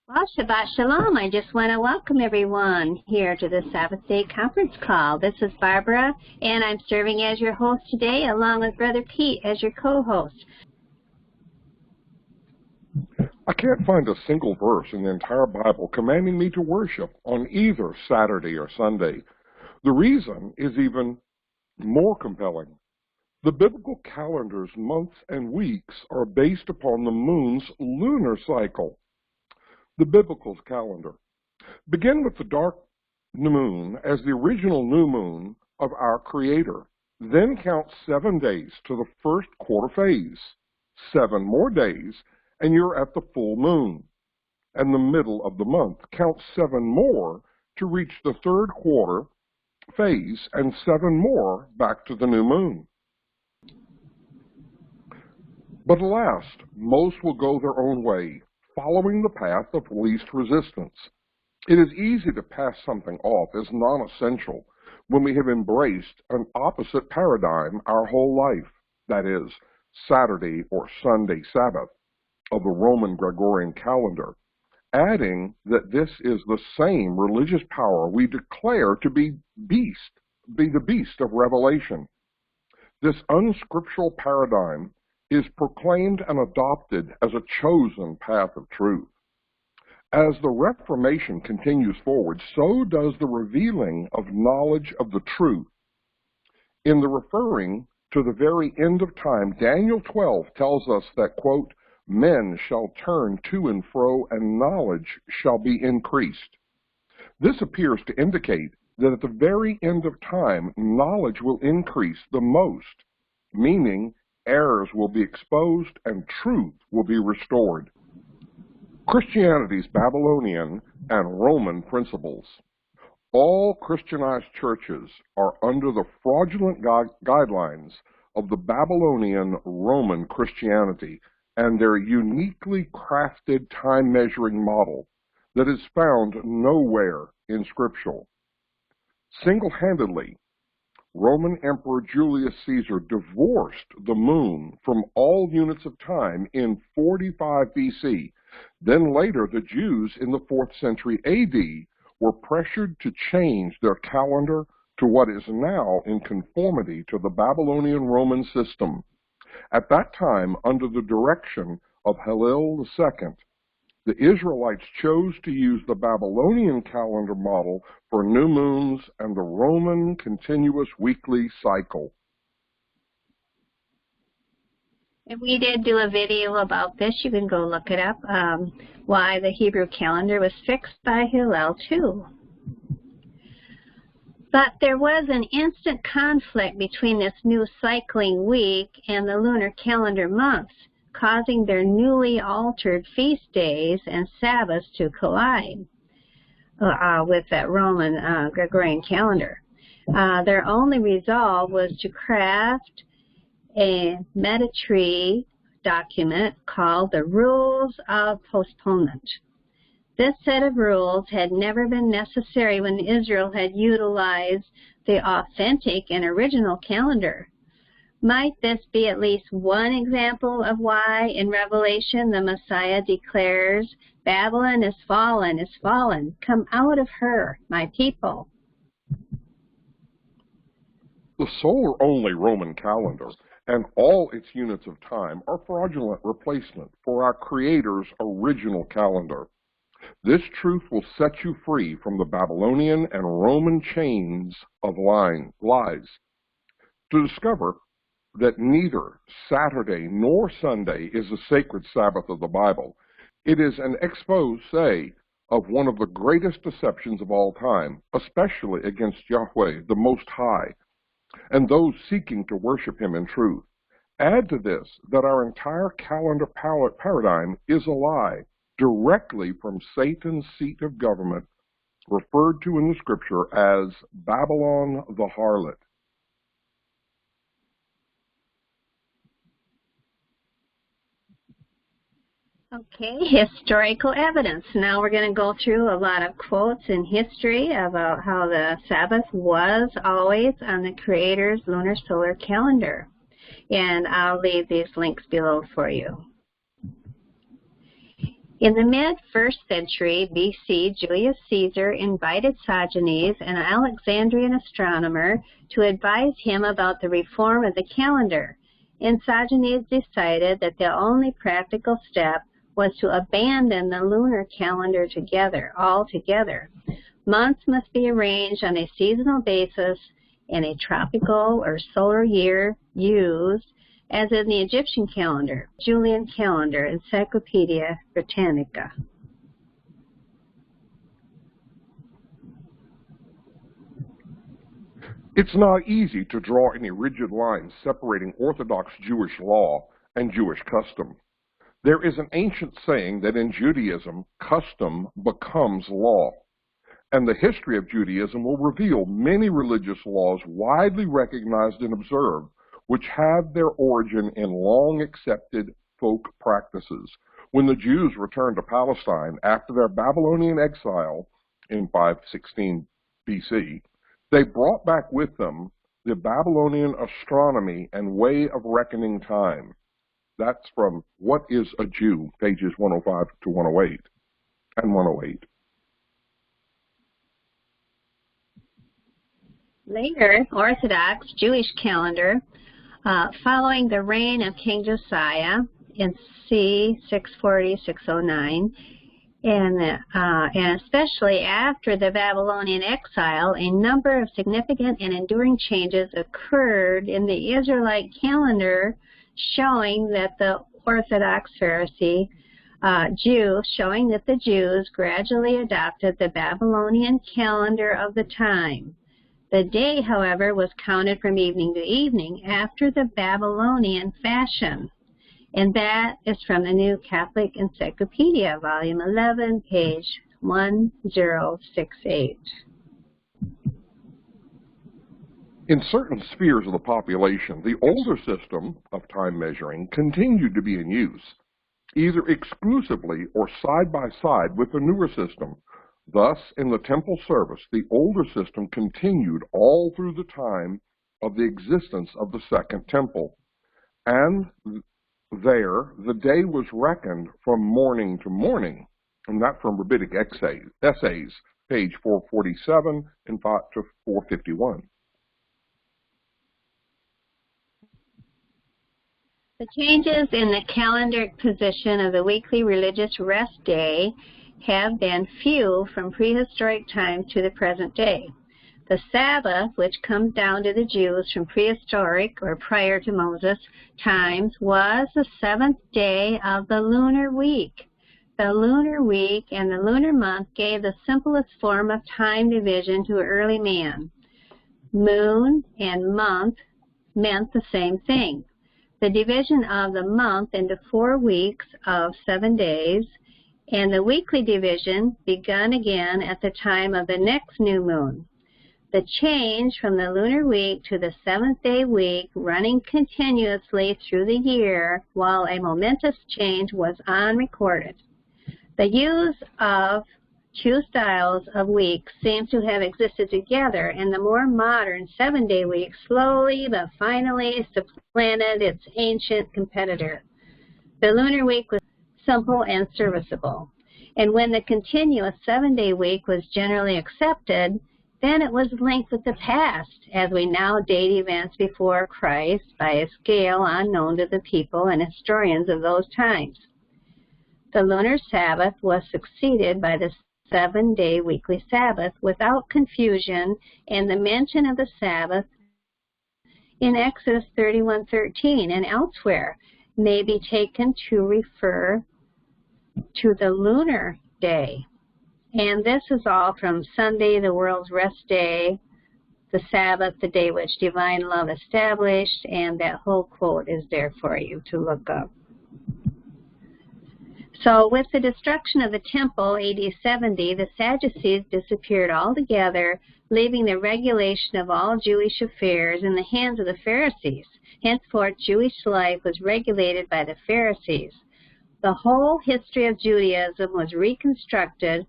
Well, Shabbat Shalom. I just want to welcome everyone here to the Sabbath Day conference call. This is Barbara, and I'm serving as your host today, along with Brother Pete as your co-host. I can't find a single verse in the entire Bible commanding me to worship on either Saturday or Sunday. The reason is even more compelling. The biblical calendar's months and weeks are based upon the moon's lunar cycle. The biblical calendar. Begin with the dark moon as the original new moon of our Creator. Then count 7 days to the first quarter phase. 7 more days, and you're at the full moon. And the middle of the month. Count 7 more to reach the third quarter phase, and 7 more back to the new moon. But alas, most will go their own way, following the path of least resistance. It is easy to pass something off as non-essential when we have embraced an opposite paradigm our whole life, that is, Saturday or Sunday Sabbath of the Roman Gregorian calendar, adding that this is the same religious power we declare to be the beast of Revelation. This unscriptural paradigm is proclaimed and adopted as a chosen path of truth. As the Reformation continues forward, so does the revealing of knowledge of the truth. In the referring to the very end of time, Daniel 12 tells us that, quote, men shall turn to and fro, and knowledge shall be increased. This appears to indicate that at the very end of time, knowledge will increase the most, meaning errors will be exposed and truth will be restored. Christianity's Babylonian and Roman principles. All Christianized churches are under the fraudulent guidelines of the Babylonian Roman Christianity and their uniquely crafted time-measuring model that is found nowhere in Scripture. Single-handedly, Roman Emperor Julius Caesar divorced the moon from all units of time in 45 BC. Then later, the Jews in the 4th century AD were pressured to change their calendar to what is now in conformity to the Babylonian Roman system. At that time, under the direction of Hillel II, the Israelites chose to use the Babylonian calendar model for new moons and the Roman continuous weekly cycle. And we did do a video about this. You can go look it up, why the Hebrew calendar was fixed by Hillel too. But there was an instant conflict between this new cycling week and the lunar calendar months, causing their newly altered feast days and Sabbaths to collide with that Roman Gregorian calendar. Their only resolve was to craft a meta-tree document called the Rules of Postponement. This set of rules had never been necessary when Israel had utilized the authentic and original calendar. Might this be at least one example of why in Revelation the Messiah declares, Babylon is fallen, come out of her, my people. The solar-only Roman calendar and all its units of time are fraudulent replacement for our Creator's original calendar. This truth will set you free from the Babylonian and Roman chains of lies. To discover that neither Saturday nor Sunday is the sacred Sabbath of the Bible, it is an expose of one of the greatest deceptions of all time, especially against Yahweh, the Most High, and those seeking to worship Him in truth. Add to this that our entire calendar paradigm is a lie, directly from Satan's seat of government, referred to in the Scripture as Babylon the harlot. Okay, historical evidence. Now we're going to go through a lot of quotes in history about how the Sabbath was always on the Creator's lunar solar calendar. And I'll leave these links below for you. In the mid-1st century BC, Julius Caesar invited Sojournes, an Alexandrian astronomer, to advise him about the reform of the calendar. And Sojournes decided that the only practical step was to abandon the lunar calendar altogether. Months must be arranged on a seasonal basis and a tropical or solar year used, as in the Egyptian calendar, Julian calendar, Encyclopedia Britannica. It's not easy to draw any rigid lines separating Orthodox Jewish law and Jewish custom. There is an ancient saying that in Judaism, custom becomes law. And the history of Judaism will reveal many religious laws widely recognized and observed, which have their origin in long-accepted folk practices. When the Jews returned to Palestine after their Babylonian exile in 516 BC, they brought back with them the Babylonian astronomy and way of reckoning time. That's from What is a Jew, pages 105 to 108 and 108. Later, Orthodox Jewish calendar, following the reign of King Josiah in c. 640-609, and especially after the Babylonian exile, a number of significant and enduring changes occurred in the Israelite calendar, showing that the Orthodox Pharisee showing that the Jews gradually adopted the Babylonian calendar of the time. The day, however, was counted from evening to evening after the Babylonian fashion. And that is from the New Catholic Encyclopedia, volume 11, page 1068. In certain spheres of the population, the older system of time measuring continued to be in use, either exclusively or side by side with the newer system. Thus, in the temple service, the older system continued all through the time of the existence of the Second Temple. And there, the day was reckoned from morning to morning, and that from Rabbinic Essays, page 447 and 5 to 451. The changes in the calendaric position of the weekly religious rest day have been few from prehistoric times to the present day. The Sabbath, which comes down to the Jews from prehistoric or prior to Moses times, was the 7th day of the lunar week. The lunar week and the lunar month gave the simplest form of time division to early man. Moon and month meant the same thing. The division of the month into 4 weeks of 7 days, and the weekly division begun again at the time of the next new moon. The change from the lunar week to the 7th-day week, running continuously through the year while a momentous change was unrecorded. The use of two styles of weeks seems to have existed together, and the more modern 7-day week slowly but finally supplanted its ancient competitor. The lunar week was simple and serviceable, and when the continuous 7-day week was generally accepted, then it was linked with the past, as we now date events before Christ by a scale unknown to the people and historians of those times. The lunar Sabbath was succeeded by the 7-day weekly Sabbath without confusion, and the mention of the Sabbath in Exodus 31:13 and elsewhere may be taken to refer to the lunar day. And this is all from Sunday, the world's rest day, the Sabbath, the day which divine love established, and that whole quote is there for you to look up. So with the destruction of the temple, AD 70, the Sadducees disappeared altogether, leaving the regulation of all Jewish affairs in the hands of the Pharisees. Henceforth, Jewish life was regulated by the Pharisees. The whole history of Judaism was reconstructed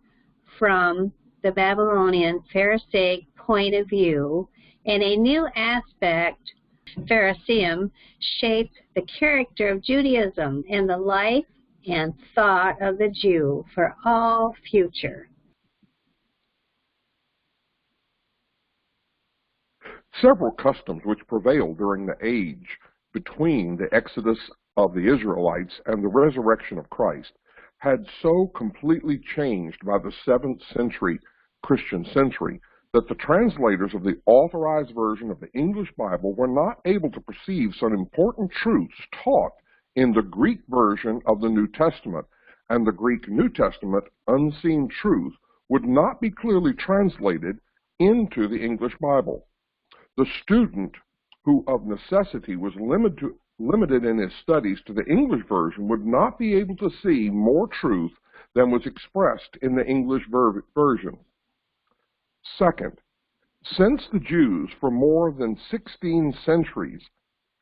from the Babylonian Pharisaic point of view, and a new aspect, Phariseeism, shaped the character of Judaism and the life and thought of the Jew for all future. Several customs which prevailed during the age between the exodus of the Israelites and the resurrection of Christ had so completely changed by the 7th century Christian century that the translators of the authorized version of the English Bible were not able to perceive some important truths taught in the Greek version of the New Testament, and the Greek New Testament unseen truth would not be clearly translated into the English Bible. The student who of necessity was limited in his studies to the English version would not be able to see more truth than was expressed in the English version. Second, since the Jews for more than 16 centuries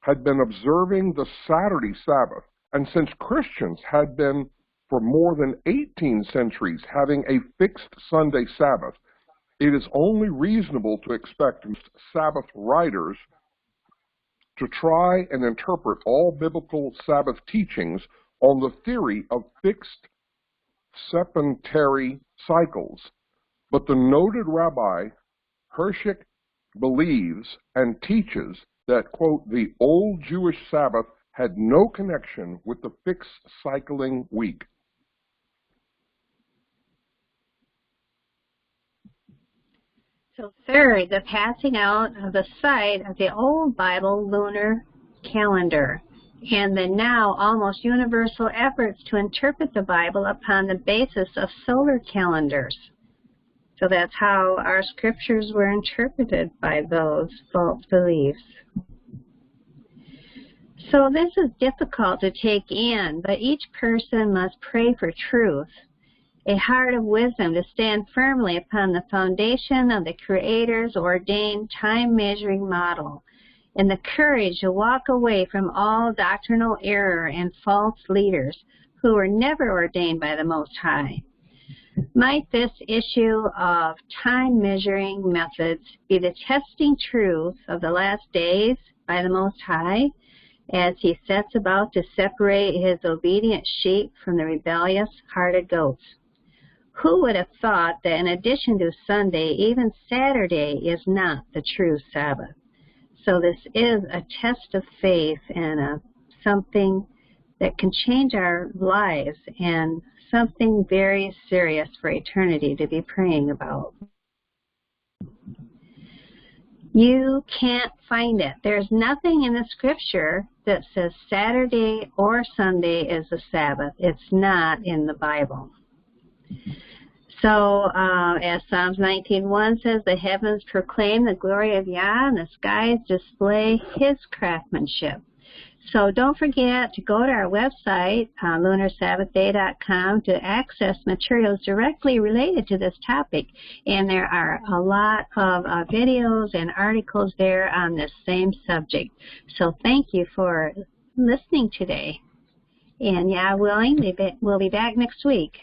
had been observing the Saturday Sabbath, and since Christians had been for more than 18 centuries having a fixed Sunday Sabbath, it is only reasonable to expect Sabbath writers to try and interpret all biblical Sabbath teachings on the theory of fixed septenary cycles. But the noted Rabbi Hirschik believes and teaches that, quote, the old Jewish Sabbath had no connection with the fixed cycling week. So third, the passing out of the sight of the old Bible lunar calendar and the now almost universal efforts to interpret the Bible upon the basis of solar calendars. So that's how our scriptures were interpreted by those false beliefs. So this is difficult to take in, but each person must pray for truth, a heart of wisdom to stand firmly upon the foundation of the Creator's ordained time-measuring model, and the courage to walk away from all doctrinal error and false leaders who were never ordained by the Most High. Might this issue of time-measuring methods be the testing truth of the last days by the Most High, as he sets about to separate his obedient sheep from the rebellious-hearted goats? Who would have thought that in addition to Sunday, even Saturday is not the true Sabbath? So this is a test of faith and something that can change our lives and something very serious for eternity to be praying about. You can't find it. There's nothing in the scripture that says Saturday or Sunday is the Sabbath. It's not in the Bible. So, as Psalms 19:1 says, the heavens proclaim the glory of Yah, and the skies display his craftsmanship. So don't forget to go to our website, lunarsabbathday.com, to access materials directly related to this topic. And there are a lot of videos and articles there on this same subject. So thank you for listening today. And Yah willing, we'll be back next week.